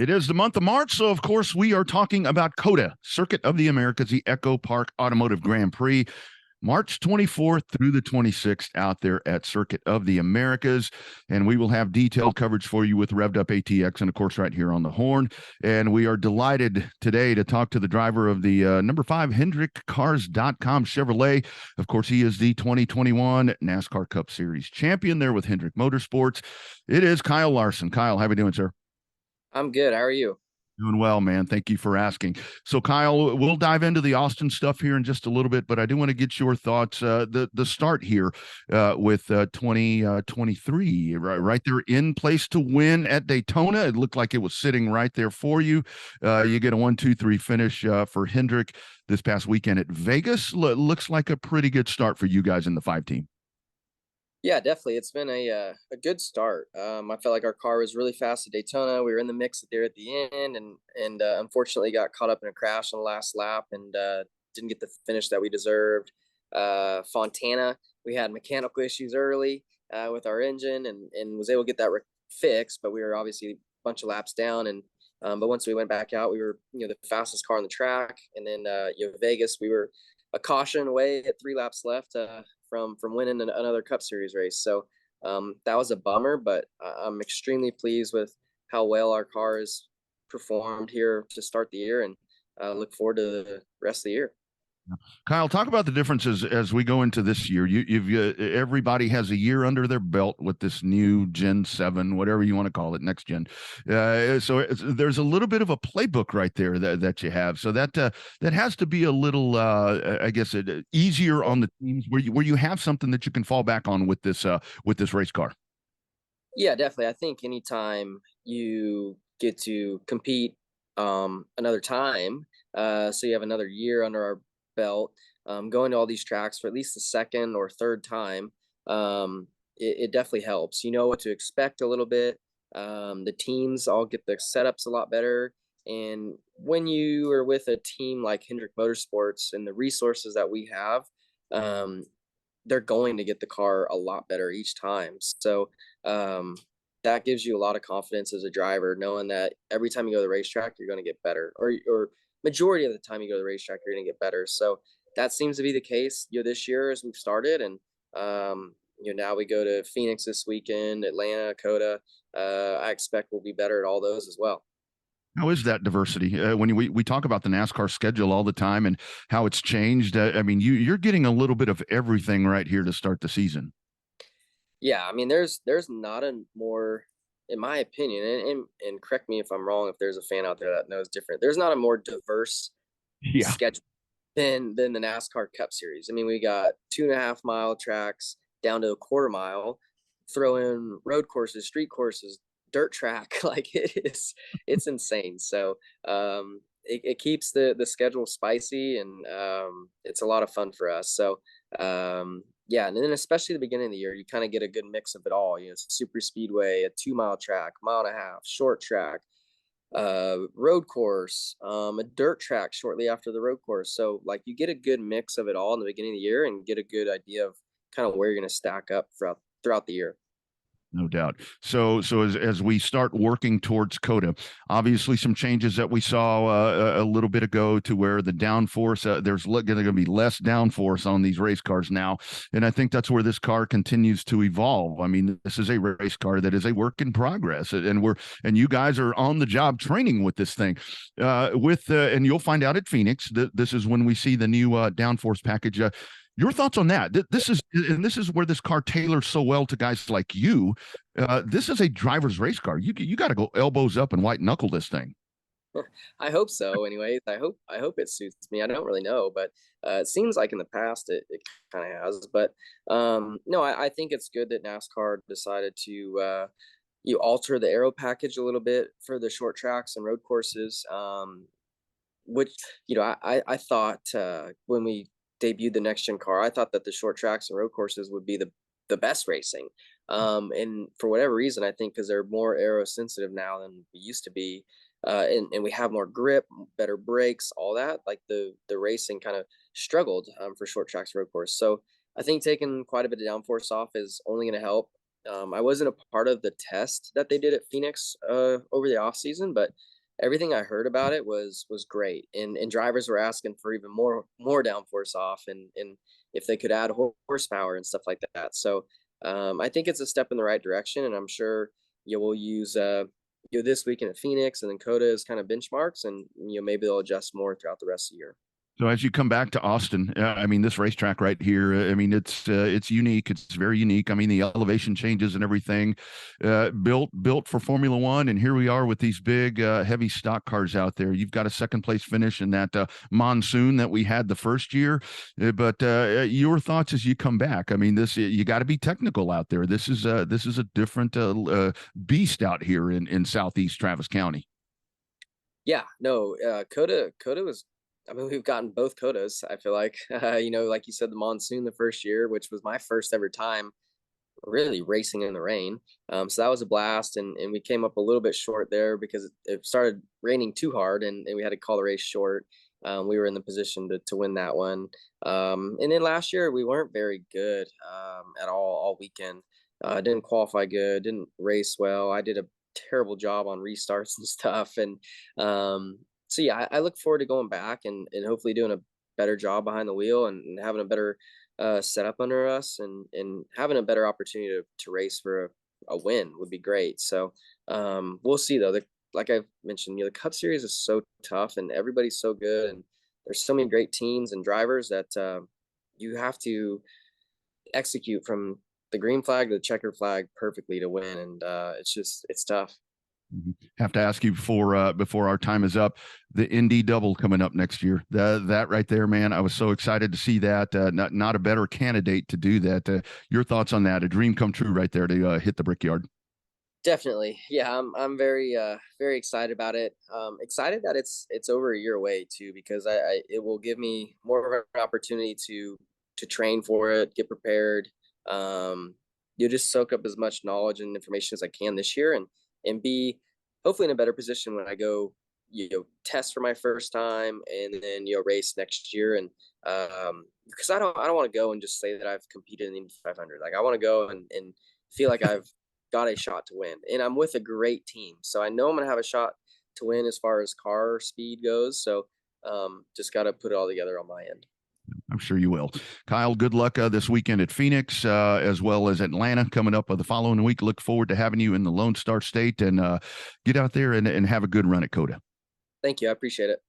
It is the month of March, so of course we are talking about COTA, Circuit of the Americas, the EchoPark Automotive Grand Prix, March 24th through the 26th out there at Circuit of the Americas. And we will have detailed coverage for you with Revved Up ATX and, of course, right here on the horn. And we are delighted today to talk to the driver of the number 5 HendrickCars.com Chevrolet. Of course, he is the 2021 NASCAR Cup Series champion there with Hendrick Motorsports. It is Kyle Larson. Kyle, how are we doing, sir? I'm good. How are you? Doing well, man. Thank you for asking. So, Kyle, we'll dive into the Austin stuff here in just a little bit, but I do want to get your thoughts. The start here with 2023, right there in place to win at Daytona. It looked like it was sitting right there for you. You get a 1-2-3 finish for Hendrick this past weekend at Vegas. Looks like a pretty good start for you guys in the 5 team. Yeah, definitely. It's been a good start. I felt like our car was really fast at Daytona. We were in the mix there at the end, and unfortunately got caught up in a crash on the last lap and didn't get the finish that we deserved. Fontana, we had mechanical issues early with our engine, and was able to get that fixed, but we were obviously a bunch of laps down. And but once we went back out, we were the fastest car on the track. And then Vegas, we were a caution away at 3 laps left from winning another Cup Series race. So that was a bummer, but I'm extremely pleased with how well our car has performed here to start the year, and look forward to the rest of the year. Kyle, talk about the differences as we go into this year. Everybody has a year under their belt with this new Gen 7, whatever you want to call it, next gen. So there's a little bit of a playbook right there that you have. So that has to be a little, I guess, easier on the teams where you have something that you can fall back on with this race car. Yeah, definitely. I think anytime you get to compete another time, so you have another year under our belt, going to all these tracks for at least the second or third time, it definitely helps. You know what to expect a little bit. The teams all get the setups a lot better. And when you are with a team like Hendrick Motorsports and the resources that we have, they're going to get the car a lot better each time. So that gives you a lot of confidence as a driver, knowing that every time you go to the racetrack, you're going to get better, or majority of the time you go to the racetrack, you're going to get better. So that seems to be the case, this year as we've started. And, now we go to Phoenix this weekend, Atlanta, COTA. I expect we'll be better at all those as well. How is that diversity? When we talk about the NASCAR schedule all the time and how it's changed, I mean, you're getting a little bit of everything right here to start the season. Yeah, I mean, there's not a more, in my opinion, and correct me if I'm wrong, if there's a fan out there that knows different. There's not a more diverse Yeah. schedule than the NASCAR Cup Series. I mean, we got 2.5 mile tracks down to a quarter mile, throw in road courses, street courses, dirt track. Like it's insane. So it keeps the schedule spicy, and it's a lot of fun for us. So yeah, and then especially the beginning of the year, you kind of get a good mix of it all. Super speedway, a 2 mile track, mile and a half, short track, road course, a dirt track shortly after the road course. So like you get a good mix of it all in the beginning of the year and get a good idea of kind of where you're going to stack up throughout the year. No doubt. So as we start working towards COTA, obviously some changes that we saw a little bit ago to where the downforce, there's going to be less downforce on these race cars now, and I think that's where this car continues to evolve. I mean, this is a race car that is a work in progress, and you guys are on the job training with this thing. And you'll find out at Phoenix that this is when we see the new downforce package. Your thoughts on that? This is where this car tailors so well to guys like you. This is a driver's race car. You got to go elbows up and white knuckle this thing. I hope so. Anyways, I hope it suits me. I don't really know, but it seems like in the past it kind of has. But no, I think it's good that NASCAR decided to you alter the aero package a little bit for the short tracks and road courses. Which I thought when we debuted the next gen car, I thought that the short tracks and road courses would be the best racing. And for whatever reason, I think because they're more aero sensitive now than we used to be, and we have more grip, better brakes, all that. Like the racing kind of struggled for short tracks road course. So I think taking quite a bit of downforce off is only going to help. I wasn't a part of the test that they did at Phoenix over the off season, but everything I heard about it was great. And drivers were asking for even more downforce off, and if they could add horsepower and stuff like that. So I think it's a step in the right direction, and I'm sure we'll use this weekend at Phoenix and then COTA as kind of benchmarks, and maybe they'll adjust more throughout the rest of the year. So as you come back to Austin, I mean, this racetrack right here, I mean, it's unique. It's very unique. I mean, the elevation changes and everything, built for Formula One, and here we are with these big, heavy stock cars out there. You've got a second place finish in that monsoon that we had the first year, but your thoughts as you come back? I mean, this you got to be technical out there. This is a different beast out here in Southeast Travis County. Yeah, no, COTA was. I mean, we've gotten both COTAs. I feel like, like you said, the monsoon the first year, which was my first ever time really racing in the rain. So that was a blast, and we came up a little bit short there because it started raining too hard, and we had to call the race short. We were in the position to win that one. And then last year we weren't very good at all weekend. Didn't qualify good, didn't race well. I did a terrible job on restarts and stuff, and so yeah, I look forward to going back and hopefully doing a better job behind the wheel and having a better setup under us and having a better opportunity to race for a win would be great. So we'll see though. Like I've mentioned, the Cup Series is so tough and everybody's so good, and there's so many great teams and drivers that you have to execute from the green flag to the checker flag perfectly to win, and it's tough. Have to ask you before our time is up, the Indy double coming up next year. That right there, man, I was so excited to see that. Not a better candidate to do that. Your thoughts on that? A dream come true right there to hit the Brickyard. Definitely. Yeah, I'm very very excited about it. Excited that it's over a year away too, because it will give me more of an opportunity to train for it, get prepared. You just soak up as much knowledge and information as I can this year, and be hopefully in a better position when I go test for my first time and then race next year. And because I don't want to go and just say that I've competed in the Indy 500. Like I want to go and feel like I've got a shot to win, and I'm with a great team, so I know I'm gonna have a shot to win as far as car speed goes. So just got to put it all together on my end. I'm sure you will. Kyle, good luck this weekend at Phoenix, as well as Atlanta coming up the following week. Look forward to having you in the Lone Star State, and get out there and have a good run at COTA. Thank you, I appreciate it.